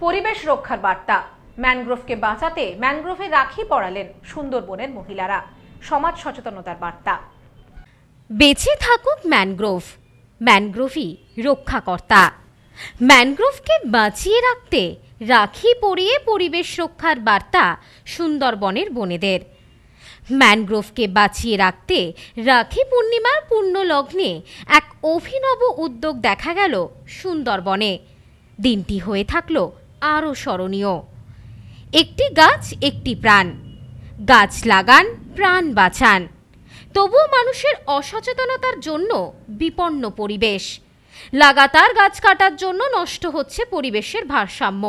পরিবেশ রক্ষার বার্তা। ম্যানগ্রোভকে বাঁচাতে ম্যানগ্রোভে রাখি পরালেন সুন্দরবনের মহিলারা। সমাজ সচেতনতার বার্তা। বেঁচে থাকুক ম্যানগ্রোভ, ম্যানগ্রোভই রক্ষাকর্তা। ম্যানগ্রোভকে বাঁচিয়ে রাখতে রাখি পরিয়ে পরিবেশ রক্ষার বার্তা সুন্দরবনের বনেদের। ম্যানগ্রোভকে বাঁচিয়ে রাখতে রাখি পূর্ণিমার পূর্ণ লগ্নে এক অভিনব উদ্যোগ দেখা গেল সুন্দরবনে। দিনটি হয়ে থাকল আরও স্মরণীয়। একটি গাছ একটি প্রাণ, গাছ লাগান প্রাণ বাঁচান। তবুও মানুষের অসচেতনতার জন্য বিপন্ন পরিবেশ। লাগাতার গাছ কাটার জন্য নষ্ট হচ্ছে পরিবেশের ভারসাম্য।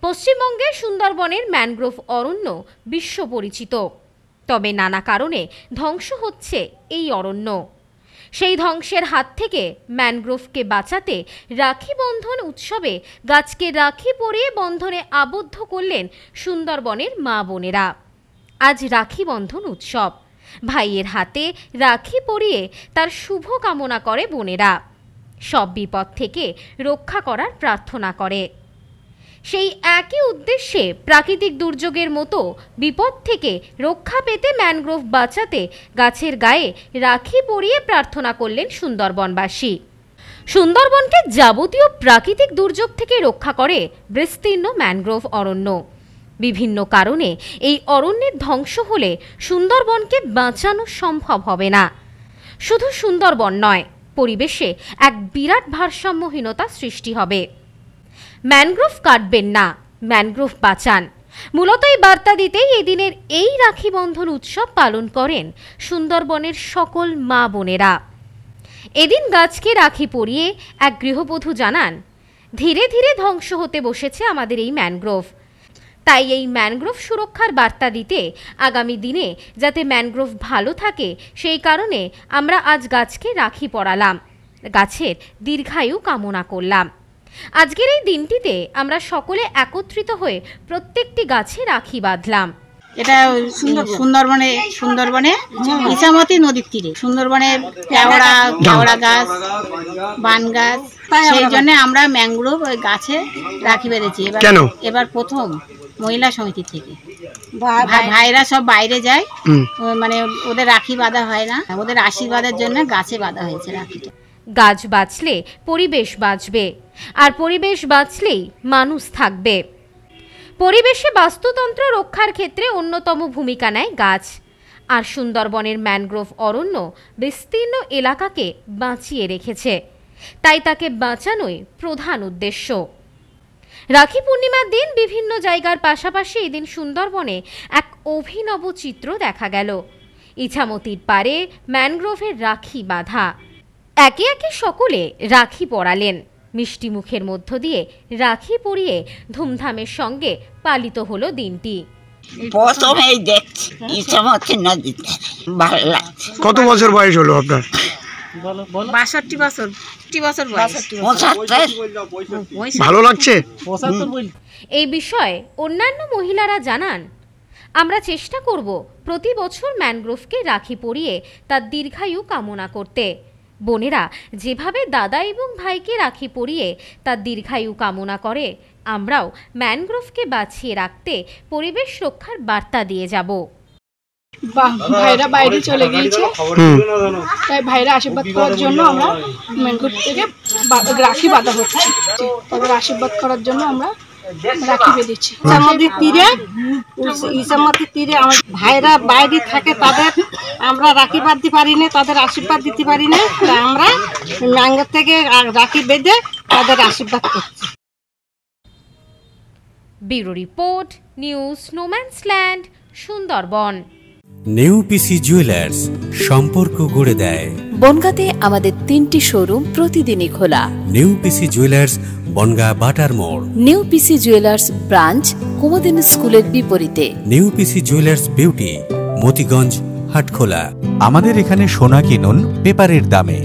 পশ্চিমবঙ্গের সুন্দরবনের ম্যানগ্রোভ অরণ্য বিশ্ব পরিচিত, তবে নানা কারণে ধ্বংস হচ্ছে এই অরণ্য। সেই ধ্বংসের হাত থেকে ম্যানগ্রোভকে বাঁচাতে রাখি বন্ধন উৎসবে গাছকে রাখি পরিয়ে বন্ধনে আবদ্ধ করলেন সুন্দরবনের মা বোনেরা। আজ রাখি বন্ধন উৎসব। ভাইয়ের হাতে রাখি পরিয়ে তার শুভ কামনা করে বোনেরা। সব বিপদ থেকে রক্ষা করার প্রার্থনা করে। সেই একই উদ্দেশ্যে প্রাকৃতিক দুর্যোগের মতো বিপদ থেকে রক্ষা পেতে ম্যানগ্রোভ বাঁচাতে গাছের গায়ে রাখি পরিয়ে প্রার্থনা করলেন সুন্দরবনবাসী। সুন্দরবনকে যাবতীয় প্রাকৃতিক দুর্যোগ থেকে রক্ষা করে বিস্তীর্ণ ম্যানগ্রোভ অরণ্য। বিভিন্ন কারণে এই অরণ্যের ধ্বংস হলে সুন্দরবনকে বাঁচানো সম্ভব হবে না। শুধু সুন্দরবন নয়, পরিবেশে এক বিরাট ভারসাম্যহীনতা সৃষ্টি হবে। ম্যানগ্রোভ কাটবেন না, ম্যানগ্রোভ বাঁচান। মূলত এই বার্তা দিতেই এই দিনের এই রাখি বন্ধন উৎসব পালন করেন সুন্দরবনের সকল মা বোনেরা। এদিন গাছকে রাখি পরিয়ে এক গৃহবধূ জানান, ধীরে ধীরে ধ্বংস হতে বসেছে আমাদের এই ম্যানগ্রোভ। তাই এই ম্যানগ্রোভ সুরক্ষার বার্তা দিতে আগামী দিনে যাতে ম্যানগ্রোভ ভালো থাকে সেই কারণে আমরা আজ গাছকে রাখি পরালাম, গাছের দীর্ঘায়ু কামনা করলাম। আজকের এই দিনটিতে আমরা সকলে একত্রিত হয়ে প্রত্যেকটি গাছে রাখি বাঁধলাম। এটা সুন্দরবনে ইছামতি নদীর তীরে সুন্দরবনে কেওড়া গাছ, বান গাছ, সেই জন্য আমরা ম্যানগ্রোভ ওই গাছে রাখি বেঁধেছি। এবার প্রথম মহিলা সমিতি থেকে ভাইরা সব বাইরে যায়, মানে ওদের রাখি বাঁধা হয় না, ওদের আশীর্বাদের জন্য গাছে বাঁধা হয়েছে রাখিটা। গাছ বাঁচলে পরিবেশ বাঁচবে, আর পরিবেশ বাঁচলেই মানুষ থাকবে। পরিবেশে বাস্তুতন্ত্র রক্ষার ক্ষেত্রে অন্যতম ভূমিকা নেয় গাছ। আর সুন্দরবনের ম্যানগ্রোভ অরণ্য বিস্তীর্ণ এলাকাকে বাঁচিয়ে রেখেছে, তাই তাকে বাঁচানোই প্রধান উদ্দেশ্য। রাখি পূর্ণিমার দিন বিভিন্ন জায়গার পাশাপাশি এদিন সুন্দরবনে এক অভিনব চিত্র দেখা গেল। ইছামতির পারে ম্যানগ্রোভের রাখি বাঁধা। একে একে সকলে রাখি পরালেন। মিষ্টি মুখের মধ্য দিয়ে রাখি পরিয়ে ধুমধামের সঙ্গে পালিত হলো দিনটি। প্রথমেই দেখছি ইছামতি নদীতে, ভালো লাগছে। কত বছর বয়স হলো আপনার? 62 বছর। ভালো লাগছে? এই বিষয়ে অন্যান্য মহিলারা জানান, আমরা চেষ্টা করব প্রতি বছর ম্যানগ্রোভকে রাখি পরিয়ে তার দীর্ঘায়ু কামনা করতে। বোনেরা যেভাবে দাদা এবং ভাইকে রাখি পরিয়ে তার দীর্ঘায়ু কামনা করে, আমরাও ম্যানগ্রোভকে বাঁচিয়ে রাখতে পরিবেশ রক্ষার বার্তা দিয়ে যাব। ভাইরা বাইরে চলে গিয়েছে, তাই ভাইরা আশীর্বাদ করার জন্য আমরা ম্যানগ্রোভ থেকে রাখি বাঁধা হচ্ছে। তাদের আশীর্বাদ করার জন্য আমরা রাখি বেঁধেছি। ইছামতির তীরে আমার ভাইরা বাইরে থাকে, তাদের আমরা রাখি বাঁধতে পারি না, তাদের আশীর্বাদ দিতে পারি না। আমরা ম্যানগ্রোভ থেকে রাখি বেঁধে তাদের আশীর্বাদ করছি। Bureau report, news no man's land, Sundarban. নেউপিসি জুয়েলার্স, সম্পর্ক গড়ে দেয়। বনগাঁতে আমাদের 3টি শোরুম প্রতিদিনই খোলা। নেউপিসি জুয়েলার্স, বনগাঁ বাটার মোড়। নেউপিসি জুয়েলার্স ব্রাঞ্চ, কুমুদিনী স্কুলের বিপরীতে। নেউপিসি জুয়েলার্স বিউটি, মতিগঞ্জ, হাটখোলা। আমাদের এখানে সোনা কিনুন পেপারের দামে।